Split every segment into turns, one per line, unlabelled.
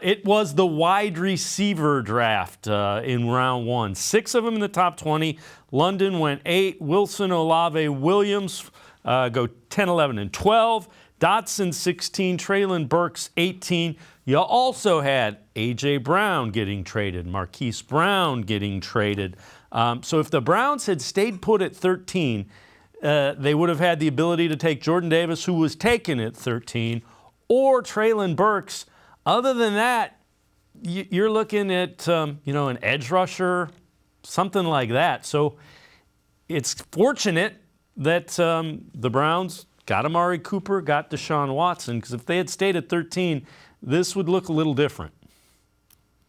It was the wide receiver draft in round 1. 6 of them in the top 20. London went 8. Wilson, Olave, Williams go 10, 11, and 12. Dotson 16. Traylon Burks 18. You also had A.J. Brown getting traded. Marquise Brown getting traded. So if the Browns had stayed put at 13, they would have had the ability to take Jordan Davis, who was taken at 13, or Traylon Burks. Other than that, you're looking at an edge rusher, something like that. So it's fortunate that the Browns got Amari Cooper, got Deshaun Watson, because if they had stayed at 13, this would look a little different.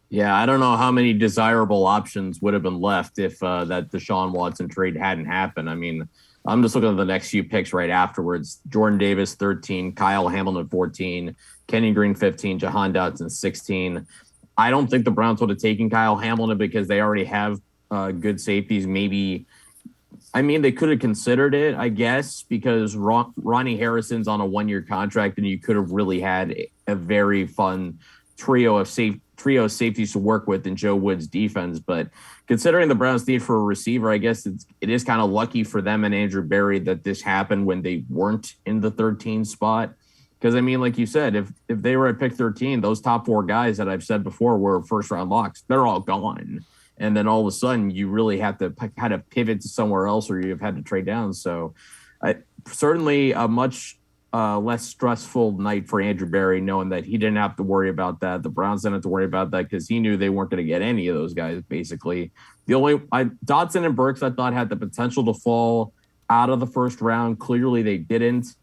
Yeah, I don't know how many desirable options would have been left if that Deshaun Watson trade hadn't happened. I mean, I'm just looking at the next few picks right afterwards. Jordan Davis, 13, Kyle Hamilton, 14, Kenny Green, 15, Jahan Dotson, 16. I don't think the Browns would have taken Kyle Hamilton because they already have good safeties. Maybe, I mean, they could have considered it, I guess, because Ronnie Harrison's on a 1-year contract, and you could have really had a very fun trio of safeties to work with in Joe Wood's defense. But considering the Browns need for a receiver, I guess it is kind of lucky for them and Andrew Berry that this happened when they weren't in the 13 spot. Because, I mean, like you said, if they were at pick 13, those top 4 guys that I've said before were first-round locks. They're all gone. And then all of a sudden, you really have to kind of pivot to somewhere else, or you've had to trade down. So certainly a much less stressful night for Andrew Berry, knowing that he didn't have to worry about that. The Browns didn't have to worry about that because he knew they weren't going to get any of those guys, basically. Dotson and Burks, I thought, had the potential to fall out of the first round. Clearly, they didn't.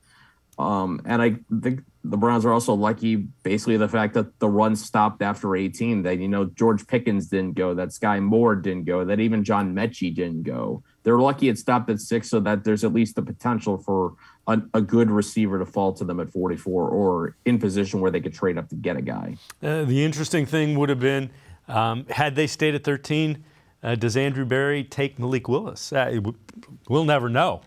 And I think the Browns are also lucky, basically, the fact that the run stopped after 18, that, George Pickens didn't go, that Sky Moore didn't go, that even John Mechie didn't go. They're lucky it stopped at 6 so that there's at least the potential for a good receiver to fall to them at 44 or in position where they could trade up to get a guy.
The interesting thing would have been, had they stayed at 13, does Andrew Berry take Malik Willis? We'll never know.